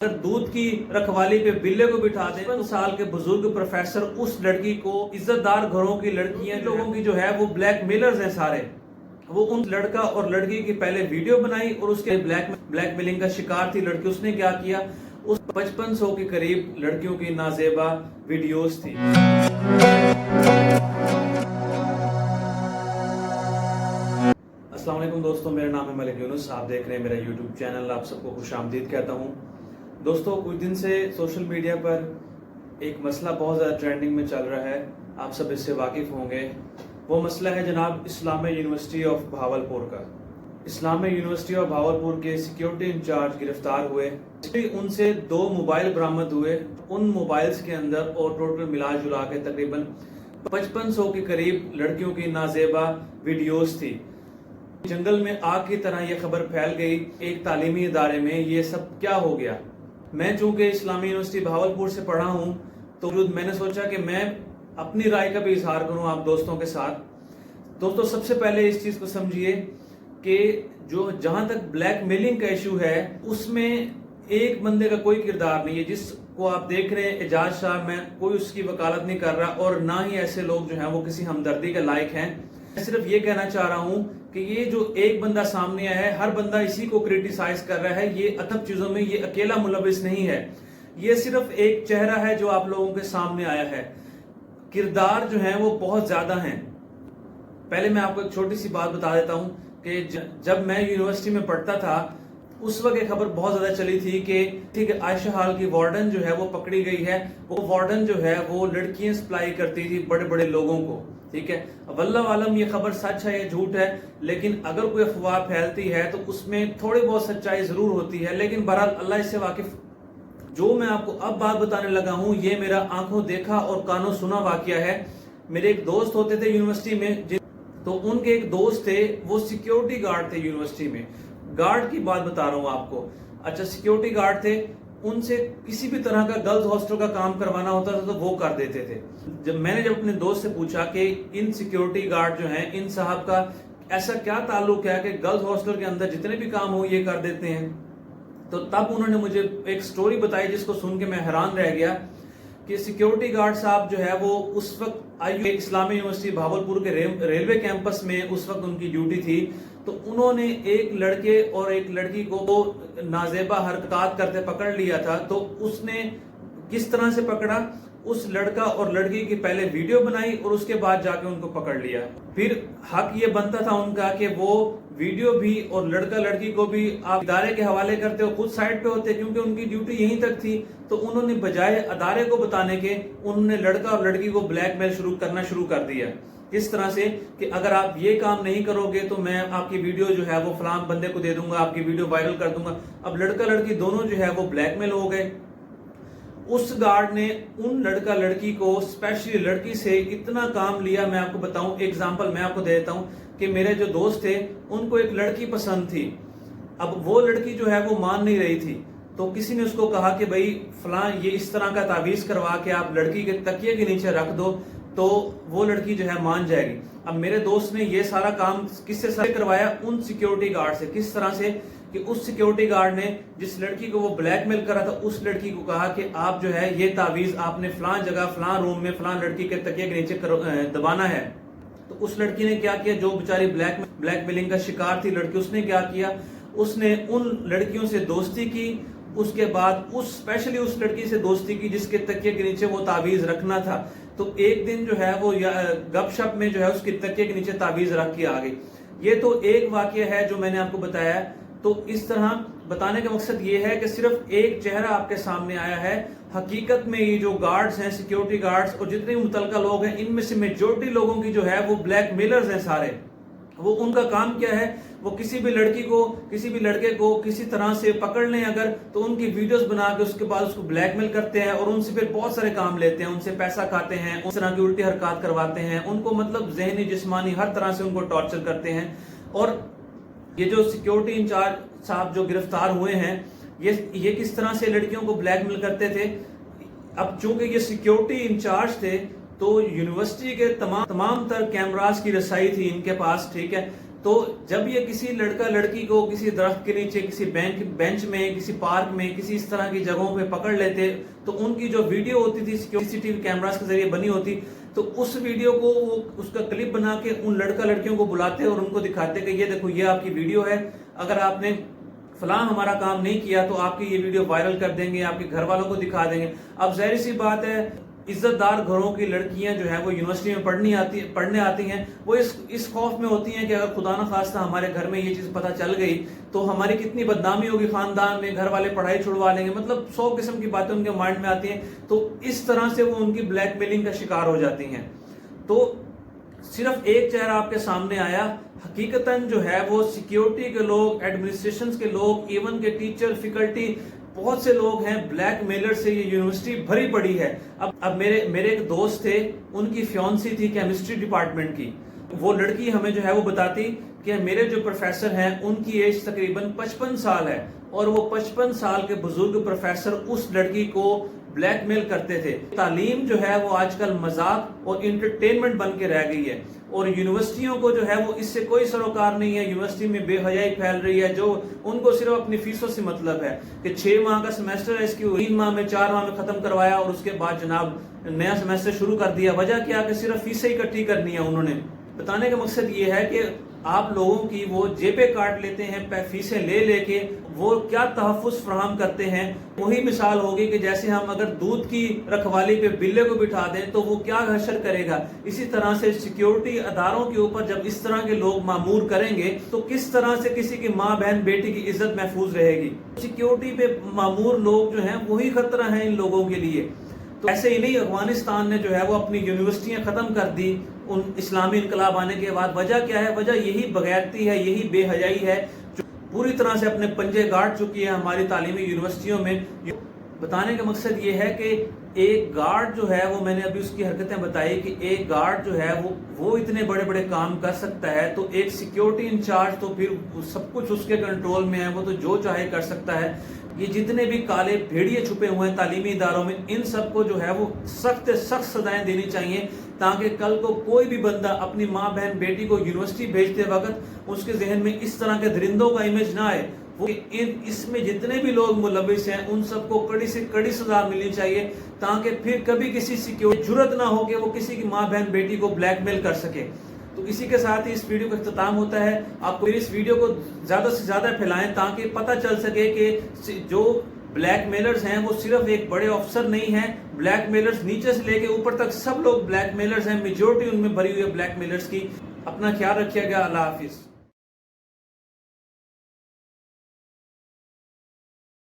اگر دودھ کی رکھوالی پہ بلے کو بٹھا دیں 55 سال کے بزرگ پروفیسر اس لڑکی کو عزت دار گھروں کی لڑکیاں لوگوں کی جو ہے وہ بلیک میلرز ہیں سارے، وہ ان لڑکا اور لڑکی کی پہلے ویڈیو بنائی اور اس کے بلیک میلنگ کا شکار تھی لڑکی۔ اس نے کیا کیا، اس 5500 کے قریب لڑکیوں کی نازیبا ویڈیوز تھی۔ السلام علیکم دوستوں، میرا نام ہے ملک یونس، آپ دیکھ رہے ہیں میرا یوٹیوب چینل۔ آپ سب کو خوش آمدید کہتا ہوں۔ دوستوں، کچھ دن سے سوشل میڈیا پر ایک مسئلہ بہت زیادہ ٹرینڈنگ میں چل رہا ہے، آپ سب اس سے واقف ہوں گے۔ وہ مسئلہ ہے جناب اسلامیہ یونیورسٹی آف بھاولپور کا۔ اسلامیہ یونیورسٹی آف بھاولپور کے سیکیورٹی انچارج گرفتار ہوئے، ان سے 2 موبائل برآمد ہوئے۔ ان موبائلز کے اندر اور ٹوٹل ملا جلا کے تقریباً 5500 کے قریب لڑکیوں کی نازیبا ویڈیوز تھی۔ جنگل میں آگ کی طرح یہ خبر پھیل گئی ایک تعلیمی ادارے میں، یہ سب کیا ہو گیا۔ میں چونکہ اسلامی یونیورسٹی بھاولپور سے پڑھا ہوں تو میں نے سوچا کہ میں اپنی رائے کا بھی اظہار کروں آپ دوستوں کے ساتھ۔ دوستوں، سب سے پہلے اس چیز کو سمجھیے کہ جہاں تک بلیک میلنگ کا ایشو ہے، اس میں ایک بندے کا کوئی کردار نہیں ہے۔ جس کو آپ دیکھ رہے ہیں اعجاز شاہ، میں کوئی اس کی وکالت نہیں کر رہا اور نہ ہی ایسے لوگ جو ہیں وہ کسی ہمدردی کے لائق ہیں۔ میں صرف یہ کہنا چاہ رہا ہوں کہ یہ جو ایک بندہ سامنے آیا ہے، ہر بندہ اسی کو کریٹیسائز کر رہا ہے، یہ ادب چیزوں میں یہ اکیلا ملوث نہیں ہے۔ یہ صرف ایک چہرہ ہے جو آپ لوگوں کے سامنے آیا ہے، کردار جو ہیں وہ بہت زیادہ ہیں۔ پہلے میں آپ کو ایک چھوٹی سی بات بتا دیتا ہوں کہ جب میں یونیورسٹی میں پڑھتا تھا اس وقت ایک خبر بہت زیادہ چلی تھی کہ عائشہ ہال کی وارڈن جو ہے وہ پکڑی گئی ہے۔ وہ وارڈن جو ہے وہ لڑکیاں سپلائی کرتی تھی بڑے بڑے لوگوں کو، ٹھیک ہے۔ واللہ عالم یہ خبر سچ ہے یا جھوٹ ہے، لیکن اگر کوئی افواہ پھیلتی ہے تو اس میں تھوڑی بہت سچائی ضرور ہوتی ہے، لیکن بہرحال اللہ اس سے واقف۔ جو میں آپ کو اب بات بتانے لگا ہوں یہ میرا آنکھوں دیکھا اور کانوں سنا واقعہ ہے۔ میرے ایک دوست ہوتے تھے یونیورسٹی میں، تو ان کے ایک دوست تھے، وہ سیکیورٹی گارڈ تھے یونیورسٹی میں۔ گارڈ کی بات بتا رہا ہوں آپ کو، اچھا سیکیورٹی گارڈ تھے، ان سے کسی بھی طرح کا گرلز ہاسٹل کا کام کروانا ہوتا تھا تو وہ کر دیتے تھے۔ میں نے اپنے دوست سے پوچھا کہ ان سیکیورٹی گارڈ جو ہیں، ان صاحب کا ایسا کیا تعلق ہے کہ گرلز ہاسٹل کے اندر جتنے بھی کام ہو یہ کر دیتے ہیں، تو تب انہوں نے مجھے ایک سٹوری بتائی جس کو سن کے میں حیران رہ گیا کہ سیکیورٹی گارڈ صاحب جو ہے وہ اس وقت اسلامی یونیورسٹی بھاولپور کے ریلوے کیمپس میں اس وقت ان کی ڈیوٹی تھی، تو انہوں نے ایک لڑکے اور ایک لڑکی کو نازیبا حرکات کرتے پکڑ لیا تھا۔ تو اس نے کس طرح سے پکڑا، اس لڑکا اور لڑکی کی پہلے ویڈیو بنائی اور اس کے بعد جا کے ان کو پکڑ لیا۔ پھر حق یہ بنتا تھا ان کا کہ وہ ویڈیو بھی اور لڑکا لڑکی کو بھی آپ ادارے کے حوالے کرتے ہو، خود سائٹ پہ ہوتے کیونکہ ان کی ڈیوٹی یہیں تک تھی۔ تو انہوں نے بجائے ادارے کو بتانے کے، انہوں نے لڑکا اور لڑکی کو بلیک میل کرنا شروع کر دیا۔ اس طرح سے کہ اگر آپ یہ کام نہیں کرو گے تو میں آپ کی ویڈیو جو ہے وہ فلاں بندے کو دے دوں گا، آپ کی ویڈیو وائرل کر دوں گا۔ اب لڑکا لڑکی دونوں جو ہے وہ بلیک میل ہو گئے۔ اس گارڈ نے ان لڑکا لڑکی کو اسپیشلی لڑکی سے اتنا کام لیا، میں آپ کو بتاؤں، ایگزامپل میں آپ کو دیتا ہوں کہ میرے جو دوست تھے ان کو ایک لڑکی پسند تھی۔ اب وہ لڑکی جو ہے وہ مان نہیں رہی تھی، تو کسی نے اس کو کہا کہ بھائی فلاں یہ اس طرح کا تعویذ کروا کے آپ لڑکی کے تکیے کے نیچے رکھ دو تو وہ لڑکی جو ہے مان جائے گی۔ اب میرے دوست نے یہ سارا کام کس سے کروایا، ان سیکیورٹی گارڈ سے۔ کس طرح سے کہ اس سیکیورٹی گارڈ نے جس لڑکی کو وہ بلیک میل کرا تھا اس لڑکی کو کہا کہ آپ جو ہے یہ تعویذ آپ نے فلاں جگہ فلاں روم میں فلاں لڑکی کے تکیے کے نیچے دبانا ہے۔ تو اس لڑکی نے کیا کیا، جو بیچاری بلیک میلنگ کا شکار تھی لڑکی، اس نے کیا کیا، اس نے ان لڑکیوں سے دوستی کی۔ اس کے بعد اسپیشلی اس لڑکی سے دوستی کی جس کے تکیے کے نیچے وہ تعویذ رکھنا تھا۔ تو ایک دن جو ہے وہ گپ شپ میں جو ہے اس کے تکیے کے نیچے تعویذ رکھ کے آ گئی۔ یہ تو ایک واقعہ ہے جو میں نے آپ کو بتایا۔ تو اس طرح بتانے کا مقصد یہ ہے کہ صرف ایک چہرہ آپ کے سامنے آیا ہے، حقیقت میں یہ جو گارڈز ہیں، سیکیورٹی گارڈز اور جتنے بھی متعلقہ لوگ ہیں، ان میں سے میجورٹی لوگوں کی جو ہے وہ بلیک میلرز ہیں سارے۔ وہ ان کا کام کیا ہے، وہ کسی بھی لڑکی کو کسی بھی لڑکے کو کسی طرح سے پکڑ لیں اگر، تو ان کی ویڈیوز بنا کے اس کے بعد اس کو بلیک میل کرتے ہیں اور ان سے پھر بہت سارے کام لیتے ہیں، ان سے پیسہ کھاتے ہیں، اس طرح کی الٹی حرکات کرواتے ہیں، ان کو مطلب ذہنی جسمانی ہر طرح سے ان کو ٹارچر کرتے ہیں۔ اور یہ جو سیکیورٹی انچارج صاحب جو گرفتار ہوئے ہیں، یہ کس طرح سے لڑکیوں کو بلیک میل کرتے تھے۔ اب چونکہ یہ سیکیورٹی انچارج تھے تو یونیورسٹی کے تمام تر کیمراز کی رسائی تھی ان کے پاس، ٹھیک ہے۔ تو جب یہ کسی لڑکا لڑکی کو کسی درخت کے نیچے، کسی بینچ میں، کسی پارک میں، کسی اس طرح کی جگہوں پہ پکڑ لیتے تو ان کی جو ویڈیو ہوتی تھی CCTV کیمراز کے ذریعے بنی ہوتی، تو اس ویڈیو کو وہ اس کا کلپ بنا کے ان لڑکا لڑکیوں کو بلاتے اور ان کو دکھاتے کہ یہ دیکھو یہ آپ کی ویڈیو ہے، اگر آپ نے فلاں ہمارا کام نہیں کیا تو آپ کی یہ ویڈیو وائرل کر دیں گے، آپ کے گھر والوں کو دکھا دیں گے۔ اب ظاہر سی بات ہے عزت دار گھروں کی لڑکیاں جو ہیں وہ یونیورسٹی میں پڑھنے آتی ہیں، وہ اس خوف میں ہوتی ہیں کہ اگر خدا نہ خواستہ ہمارے گھر میں یہ چیز پتہ چل گئی تو ہماری کتنی بدنامی ہوگی خاندان میں، گھر والے پڑھائی چھڑوا لیں گے، مطلب 100 قسم کی باتیں ان کے مائنڈ میں آتی ہیں، تو اس طرح سے وہ ان کی بلیک میلنگ کا شکار ہو جاتی ہیں۔ تو صرف ایک چہرہ آپ کے سامنے آیا، حقیقتاً جو ہے وہ سیکیورٹی کے لوگ، ایڈمنسٹریشن کے لوگ، ایون کے ٹیچر، فیکلٹی، بہت سے لوگ ہیں بلیک میلر سے یہ یونیورسٹی بھری پڑی ہے۔ اب میرے ایک دوست تھے، ان کی فیونسی تھی کیمسٹری ڈپارٹمنٹ کی، وہ لڑکی ہمیں جو ہے وہ بتاتی کہ میرے جو پروفیسر ہیں ان کی ایج تقریباً 55 سال ہے، اور وہ 55 سال کے بزرگ پروفیسر اس لڑکی کو بلیک میل کرتے تھے۔ تعلیم جو ہے وہ آج کل مذاق اور انٹرٹینمنٹ بن کے رہ گئی ہے، اور یونیورسٹیوں کو جو ہے وہ اس سے کوئی سروکار نہیں ہے۔ یونیورسٹی میں بے حیائی پھیل رہی ہے، جو ان کو صرف اپنی فیسوں سے مطلب ہے کہ 6 ماہ کا سیمیسٹر ہے، اس کی 3 ماہ میں 4 ماہ میں ختم کروایا، اور اس کے بعد جناب نیا سیمیسٹر شروع کر دیا۔ وجہ کیا کہ صرف فیسیں اکٹھی کرنی ہے انہوں نے۔ بتانے کا مقصد یہ ہے کہ آپ لوگوں کی وہ جیبیں کاٹ لیتے ہیں فیسیں لے کے، وہ کیا تحفظ فراہم کرتے ہیں۔ وہی مثال ہوگی کہ جیسے ہم اگر دودھ کی رکھوالی پہ بلے کو بٹھا دیں تو وہ کیا حشر کرے گا، اسی طرح سے سیکیورٹی اداروں کے اوپر جب اس طرح کے لوگ مامور کریں گے تو کس طرح سے کسی کی ماں بہن بیٹی کی عزت محفوظ رہے گی۔ سیکیورٹی پہ مامور لوگ جو ہیں وہی خطرہ ہیں ان لوگوں کے لیے۔ تو ایسے ہی نہیں، افغانستان نے جو ہے وہ اپنی یونیورسٹیاں ختم کر دی ان اسلامی انقلاب آنے کے بعد۔ وجہ کیا ہے؟ وجہ یہی بغیرتی ہے، یہی بے حیائی ہے جو پوری طرح سے اپنے پنجے گاڑ چکی ہے ہماری تعلیمی یونیورسٹیوں میں۔ بتانے کا مقصد یہ ہے کہ ایک گارڈ جو ہے وہ، میں نے ابھی اس کی حرکتیں بتائی کہ ایک گارڈ جو ہے وہ اتنے بڑے بڑے کام کر سکتا ہے، تو ایک سیکیورٹی انچارج تو پھر سب کچھ اس کے کنٹرول میں ہے، وہ تو جو چاہے کر سکتا ہے۔ یہ جتنے بھی کالے بھیڑیے چھپے ہوئے ہیں تعلیمی اداروں میں، ان سب کو جو ہے وہ سخت سزائیں دینی چاہیے، تاکہ کل کو کوئی بھی بندہ اپنی ماں بہن بیٹی کو یونیورسٹی بھیجتے وقت اس کے ذہن میں اس طرح کے درندوں کا امیج نہ آئے۔ اس میں جتنے بھی لوگ ملوث ہیں ان سب کو کڑی سے کڑی سزا ملنی چاہیے، تاکہ پھر کبھی کسی سیکیورٹی جرت نہ ہو کہ وہ کسی کی ماں بہن بیٹی کو بلیک میل کر سکے۔ تو اسی کے ساتھ ہی اس ویڈیو کا اختتام ہوتا ہے۔ آپ کو اس ویڈیو کو زیادہ سے زیادہ پھیلائیں تاکہ پتہ چل سکے کہ جو بلیک میلرز ہیں وہ صرف ایک بڑے افسر نہیں ہیں، بلیک میلرز نیچے سے لے کے اوپر تک سب لوگ بلیک میلرز ہیں، میجورٹی ان میں بھری ہوئی ہے بلیک میلرز کی۔ اپنا خیال رکھیے گا، اللہ حافظ۔